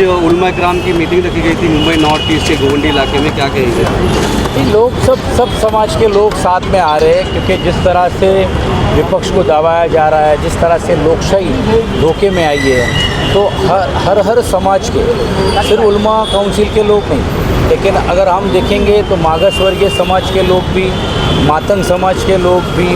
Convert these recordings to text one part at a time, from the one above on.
आज उलमा इकराम की मीटिंग रखी गई थी मुंबई नॉर्थ ईस्ट के गोवंडी इलाके में, क्या कहेंगे? ये लोग सब समाज के लोग साथ में आ रहे हैं, क्योंकि जिस तरह से विपक्ष को दबाया जा रहा है, जिस तरह से लोकशाही धोखे में आई है, तो हर समाज के, सिर्फ उलमा काउंसिल के लोग नहीं, लेकिन अगर हम देखेंगे तो मागास वर्गीय समाज के लोग भी, मातंग समाज के लोग भी,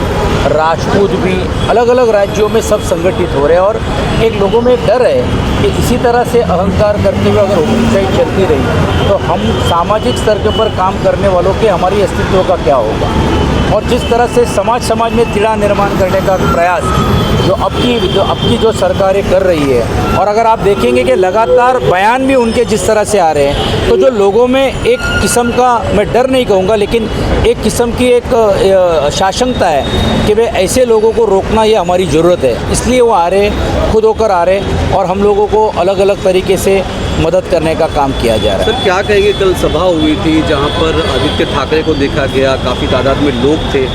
राजपूत भी, अलग अलग राज्यों में सब संगठित हो रहे हैं। और एक लोगों में एक डर है कि इसी तरह से अहंकार करते हुए अगर हुकूमशाही चलती रही तो हम सामाजिक स्तर के ऊपर काम करने वालों के हमारी अस्तित्व का क्या होगा। और जिस तरह से समाज में तिड़ा निर्माण करने का प्रयास जो अब की जो सरकारें कर रही है, और अगर आप देखेंगे कि लगातार बयान भी उनके जिस तरह से आ रहे हैं, तो जो लोगों में एक किस्म का, मैं डर नहीं कहूँगा, लेकिन एक किस्म की एक शासनता है कि भाई ऐसे लोगों को रोकना ये हमारी ज़रूरत है, इसलिए वो आ रहे, खुद होकर आ रहे और हम लोगों को अलग अलग तरीके से मदद करने का काम किया जा रहा है। सर क्या कहेंगे, कल सभा हुई थी जहां पर आदित्य ठाकरे को देखा गया, काफ़ी तादाद में लोग थे।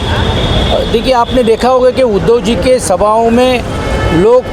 देखिए, आपने देखा होगा कि उद्धव जी के सभाओं में लोग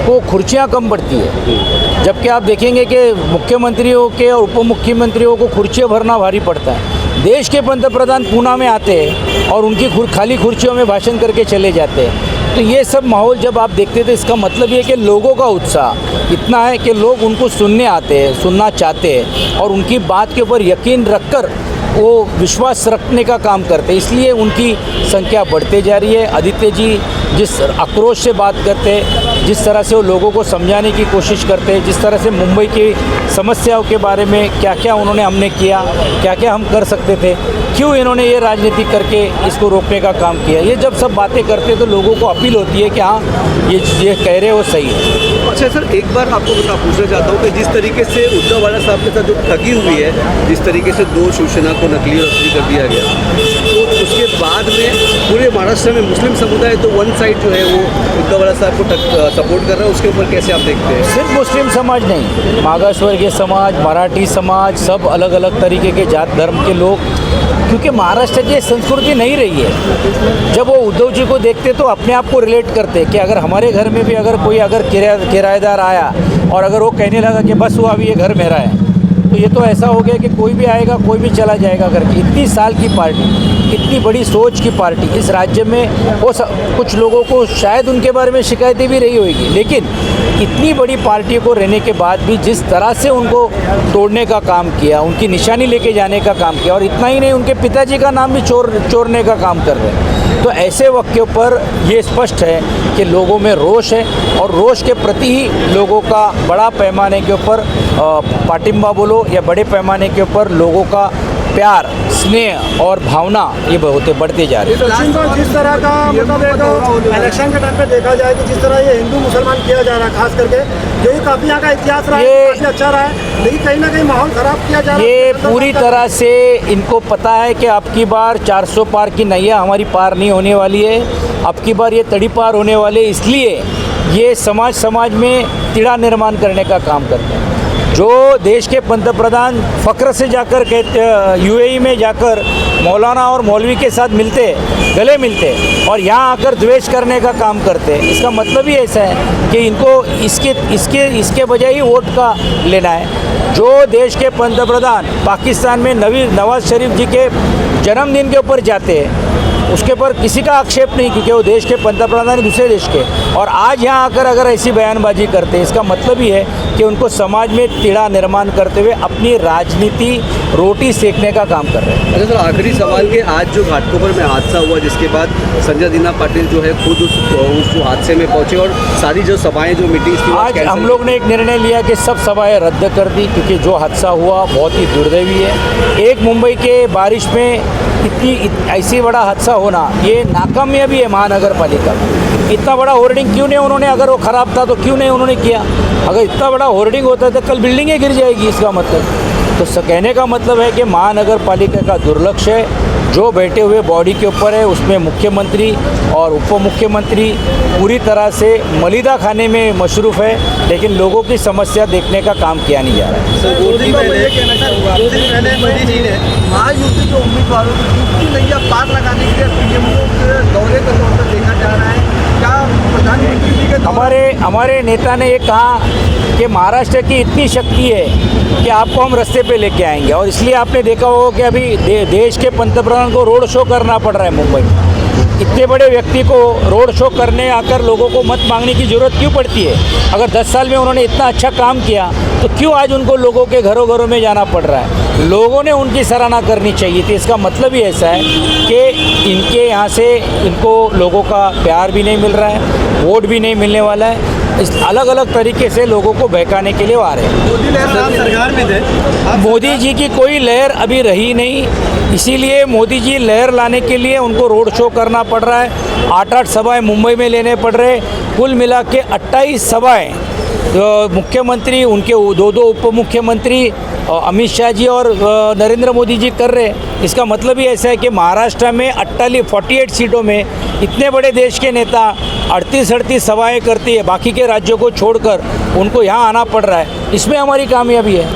को कुर्सियाँ कम बढ़ती है, जबकि आप देखेंगे कि मुख्यमंत्रियों के और उप मुख्यमंत्रियों को कुर्सियाँ भरना भारी पड़ता है। देश के पंतप्रधान पूना में आते हैं और उनकी खाली कुर्सियों में भाषण करके चले जाते हैं। तो ये सब माहौल जब आप देखते थे, इसका मतलब ये कि लोगों का उत्साह इतना है कि लोग उनको सुनने आते हैं, सुनना चाहते हैं और उनकी बात के ऊपर यकीन रखकर वो विश्वास रखने का काम करते हैं, इसलिए उनकी संख्या बढ़ते जा रही है। आदित्य जी जिस आक्रोश से बात करते हैं, जिस तरह से वो लोगों को समझाने की कोशिश करते हैं, जिस तरह से मुंबई की समस्याओं के बारे में क्या क्या उन्होंने हमने किया, क्या क्या हम कर सकते थे, क्यों इन्होंने ये राजनीति करके इसको रोकने का काम किया, ये जब सब बातें करते हैं तो लोगों को अपील होती है कि हाँ ये कह रहे हो सही है। अच्छा सर, एक बार आपको पूछना चाहता हूँ कि जिस तरीके से उद्धव वाला साहब के साथ जो ठगी हुई है, जिस तरीके से 2 शिवसेना को नकली और असली कर दिया गया, तो उसके बाद में पूरे महाराष्ट्र में मुस्लिम समुदाय तो वन साइड जो है वो उद्धव वाला साहब को सपोर्ट कर रहा है, उसके ऊपर कैसे आप देखते हैं? सिर्फ मुस्लिम समाज नहीं, मागास वर्गीय समाज, मराठी समाज, सब अलग अलग तरीके के जात धर्म के लोग, क्योंकि महाराष्ट्र की संस्कृति नहीं रही है। जब वो उद्धव जी को देखते तो अपने आप को रिलेट करते कि अगर हमारे घर में भी अगर कोई किराएदार आया और अगर वो कहने लगा कि बस वो अभी ये घर मेरा है, तो ये तो ऐसा हो गया कि कोई भी आएगा कोई भी चला जाएगा करके। इतनी साल की पार्टी, इतनी बड़ी सोच की पार्टी इस राज्य में, वो कुछ लोगों को शायद उनके बारे में शिकायतें भी रही होगी, लेकिन इतनी बड़ी पार्टी को रहने के बाद भी जिस तरह से उनको तोड़ने का काम किया, उनकी निशानी लेके जाने का काम किया, और इतना ही नहीं, उनके पिताजी का नाम भी चोरने का काम कर रहे हैं। तो ऐसे वक्त के ऊपर ये स्पष्ट है कि लोगों में रोष है, और रोष के प्रति ही लोगों का बड़ा पैमाने के ऊपर पाटिंबा बोलो या बड़े पैमाने के ऊपर लोगों का प्यार, स्नेह और भावना ये बढ़ते जा रहे हैं। जिस तरह का मतलब इलेक्शन के टाइम पे देखा जाए कि जिस तरह ये हिंदू मुसलमान किया जा रहा है, खास करके यही काफ़ी यहाँ का इतिहास रहा है, काफ़ी अच्छा रहा है, लेकिन कहीं ना कहीं माहौल ख़राब किया जा रहा है। ये पूरी तरह से इनको पता है कि अब की बार 400 पार की नैया हमारी पार नहीं होने वाली है, अब की बार ये तड़ी पार होने वाले, इसलिए ये समाज में तिड़ा निर्माण करने का काम करते हैं। जो देश के पंतप्रधान फ़ख्र से जाकर कहते, यूएई में जाकर मौलाना और मौलवी के साथ मिलते, गले मिलते और यहाँ आकर द्वेष करने का काम करते, इसका मतलब ही ऐसा है कि इनको इसके बजाय ही वोट का लेना है। जो देश के पंतप्रधान पाकिस्तान में नवाज शरीफ जी के जन्मदिन के ऊपर जाते हैं, उसके ऊपर किसी का आक्षेप नहीं, क्योंकि वो देश के पंतप्रधान है दूसरे देश के, और आज यहाँ आकर अगर ऐसी बयानबाजी करते हैं, इसका मतलब ही है कि उनको समाज में तिड़ा निर्माण करते हुए अपनी राजनीति रोटी सेकने का काम कर रहे हैं। अच्छा सर, आखिरी सवाल कि आज जो घाटकोपर में हादसा हुआ, जिसके बाद संजय दीना पाटिल जो है खुद उस हादसे में पहुंचे और सारी जो सभाएं, जो मीटिंग्स थी, आज हम लोग ने एक निर्णय लिया कि सब सभाएं रद्द कर दी, क्योंकि जो हादसा हुआ बहुत ही दुर्दैवी है। एक मुंबई के बारिश में ऐसी बड़ा हादसा होना, ये नाकामयाबी है महानगर पालिका। इतना बड़ा होर्डिंग क्यों नहीं उन्होंने, अगर वो ख़राब था तो क्यों नहीं उन्होंने किया? अगर इतना बड़ा होर्डिंग होता तो कल बिल्डिंगें गिर जाएगी, इसका मतलब। तो कहने का मतलब है कि महानगर पालिका का दुर्लक्ष्य है। जो बैठे हुए बॉडी के ऊपर है उसमें मुख्यमंत्री और उप मुख्यमंत्री पूरी तरह से मलिदा खाने में मशरूफ़ है, लेकिन लोगों की समस्या देखने का काम किया नहीं जा रहा है। सर, 2 दिन पहले मोदी जी ने महायुति के उम्मीदवारों की नैया पार लगाने के लिए पीएम को दौरे का तौर पर देखा जा रहा है, क्या प्रधानमंत्री जी के हमारे नेता ने ये कहा कि महाराष्ट्र की इतनी शक्ति है कि आपको हम रास्ते पे लेके आएंगे, और इसलिए आपने देखा होगा कि अभी देश के पंतप्रधान को रोड शो करना पड़ रहा है मुंबई में। इतने बड़े व्यक्ति को रोड शो करने आकर लोगों को मत मांगने की ज़रूरत क्यों पड़ती है? अगर 10 साल में उन्होंने इतना अच्छा काम किया तो क्यों आज उनको लोगों के घरों घरों में जाना पड़ रहा है? लोगों ने उनकी सराहना करनी चाहिए थी। इसका मतलब ही ऐसा है कि इनके यहाँ से इनको लोगों का प्यार भी नहीं मिल रहा है, वोट भी नहीं मिलने वाला है। इस अलग अलग तरीके से लोगों को बहकाने के लिए वो आ रहे हैं। मोदी लहर आप सरकार में थे, मोदी जी की कोई लहर अभी रही नहीं, इसीलिए मोदी जी लहर लाने के लिए उनको रोड शो करना पड़ रहा है। 8-8 सभाएं मुंबई में लेने पड़ रहे, कुल मिला के 28 सभाएँ मुख्यमंत्री, उनके 2 उप मुख्यमंत्री अमित शाह जी और नरेंद्र मोदी जी कर रहे हैं। इसका मतलब ही ऐसा है कि महाराष्ट्र में 48 सीटों में इतने बड़े देश के नेता 38 सभाएँ करती है, बाकी के राज्यों को छोड़कर उनको यहाँ आना पड़ रहा है। इसमें हमारी कामयाबी है।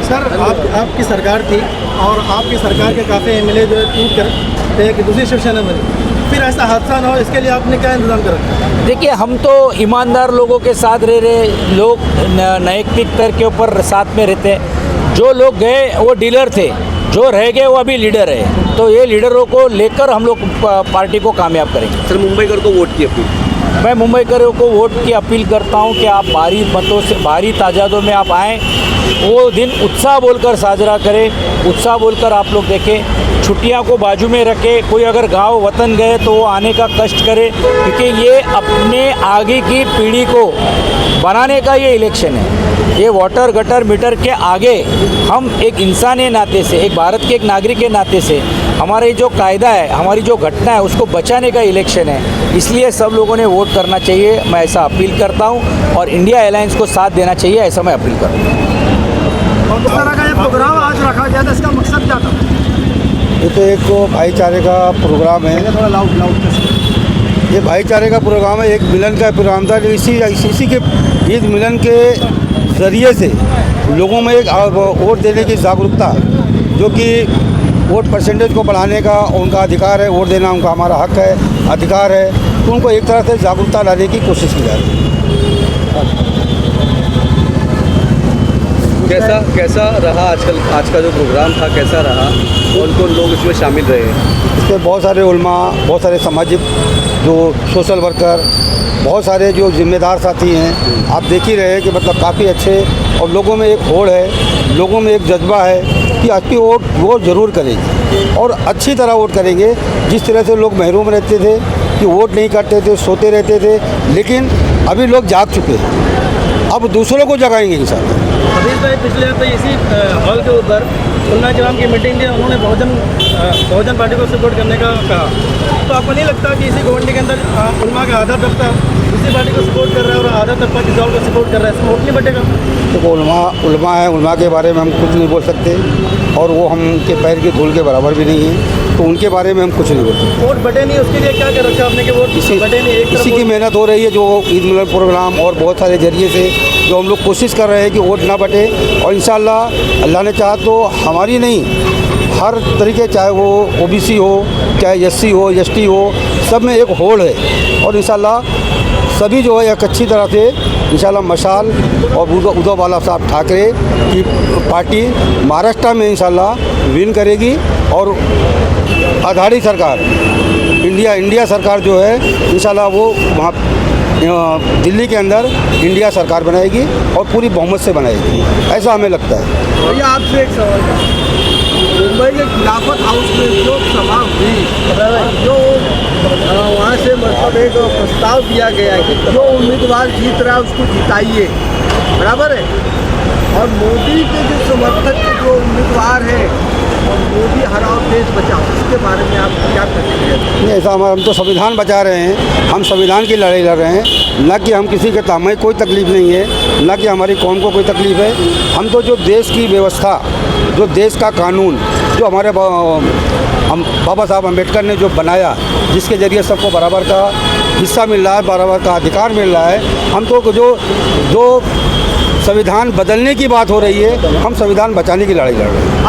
सर आपकी सरकार थी और आपकी सरकार के काफ़ी एमएलए जो है टूट कर एक दूसरी शिवसेना बनी, फिर ऐसा हादसा ना हो इसके लिए आपने क्या इंतजाम करा? देखिए, हम तो ईमानदार लोगों के साथ रह रहे लोग, नैतिक तर्क के ऊपर साथ में रहते हैं। जो लोग गए वो डीलर थे, जो रह गए वो अभी लीडर है। तो ये लीडरों को लेकर हम लोग पार्टी को कामयाब करेंगे। सर, मुंबईकर को वोट की अपील। मैं मुंबईकरों को वोट की अपील करता हूं कि आप भारी मतों से, भारी तादादों में आप आएँ, वो दिन उत्साह बोलकर साजरा करें, उत्साह बोलकर आप लोग देखें। छुट्टियां को बाजू में रखें। कोई अगर गांव वतन गए तो वो आने का कष्ट करे, क्योंकि ये अपने आगे की पीढ़ी को बनाने का ये इलेक्शन है। ये वाटर गटर मीटर के आगे हम एक इंसान के नाते से, एक भारत के एक नागरिक के नाते से, हमारे जो कायदा है, हमारी जो घटना है, उसको बचाने का इलेक्शन है। इसलिए सब लोगों ने वोट करना चाहिए, मैं ऐसा अपील करता हूँ, और इंडिया अलायंस को साथ देना चाहिए, ऐसा मैं अपील करता हूँ। और किस तरह का ये प्रोग्राम आज रखा गया था, इसका मकसद क्या था? ये तो एक भाईचारे का प्रोग्राम है। थोड़ा लाउड ये भाईचारे का प्रोग्राम है, एक मिलन का प्रोग्राम था। इसी के ईद मिलन के ज़रिए से लोगों में एक वोट देने की जागरूकता, जो कि वोट परसेंटेज को बढ़ाने का उनका अधिकार है, वोट देना उनका हमारा हक है, अधिकार है, तो उनको एक तरह से जागरूकता लाने की कोशिश की जा रही है। कैसा रहा आज का जो प्रोग्राम था, कैसा रहा? कौन लोग इसमें शामिल रहे? इसमें बहुत सारे उलमा, बहुत सारे सामाजिक जो सोशल वर्कर, बहुत सारे जो जिम्मेदार साथी हैं। आप देख ही रहे हैं कि मतलब काफ़ी अच्छे, और लोगों में एक होड़ है, लोगों में एक जज्बा है कि आपकी वोट ज़रूर करेंगे, और अच्छी तरह वोट करेंगे। जिस तरह से लोग महरूम रहते थे कि वोट नहीं करते थे, सोते रहते थे, लेकिन अभी लोग जाग चुके हैं, अब दूसरों को जगाएंगे इंशाल्लाह। अभी भाई पिछले हफ्ते इसी हॉल के ऊपर खुलना जवान की मीटिंग थी, उन्होंने बहुजन पार्टी को सपोर्ट करने का कहा। तो आपको नहीं लगता कि इसी गवर्नमेंट के अंदर उलमा का आधा तबका दूसरी पार्टी को सपोर्ट कर रहा है और आधा तबका किसी और को सपोर्ट कर रहा है, इसमें वोट नहीं बटेगा? देखो, उलमा है, उलमा के बारे में हम कुछ नहीं बोल सकते, और वो हम के पैर की धूल के बराबर भी नहीं है, तो उनके बारे में हम कुछ नहीं बोल सकते। वोट बटे नहीं, उसके लिए क्या कर रखा आपने कि वोट बटे नहीं? इसी की मेहनत हो रही है, जो ईद मिलन प्रोग्राम और बहुत सारे जरिए से जो हम लोग कोशिश कर रहे हैं कि वोट ना बटे, और इंशाल्लाह अल्लाह ने चाहा तो हमारी नहीं, हर तरीके, चाहे वो ओबीसी हो, चाहे एससी हो, एसटी हो, सब में एक होड़ है, और इंशाल्लाह सभी जो है एक अच्छी तरह से इंशाल्लाह मशाल और उद्धव बाला साहब ठाकरे की पार्टी महाराष्ट्र में इंशाल्लाह विन करेगी, और आघाड़ी सरकार इंडिया सरकार जो है इंशाल्लाह वो वहाँ दिल्ली के अंदर इंडिया सरकार बनाएगी, और पूरी बहुमत से बनाएगी, ऐसा हमें लगता है। भैया आपसे एक सवाल है, मुंबई के खिलाफत हाउस में जो सभा हुई, जो वहाँ से मतलब एक प्रस्ताव दिया गया है कि जो उम्मीदवार जीत रहा है उसको जिताइए, बराबर है, और मोदी के जो समर्थक जो उम्मीदवार है और मोदी हराओ देश बचाओ, इसके बारे में आप क्या करेंगे? नहीं, ऐसा हम तो संविधान बचा रहे हैं, हम संविधान की लड़ाई लड़ रहे हैं, न कि हम किसी के हमें कोई तकलीफ़ नहीं है, न कि हमारी कौम को कोई तकलीफ़ है। हम तो जो देश की व्यवस्था, जो देश का कानून, जो हमारे हम बाबा साहब अम्बेडकर ने जो बनाया, जिसके ज़रिए सबको बराबर का हिस्सा मिल रहा है, बराबर का अधिकार मिल रहा है, हम तो जो संविधान बदलने की बात हो रही है, हम संविधान बचाने की लड़ाई लड़ रहे हैं।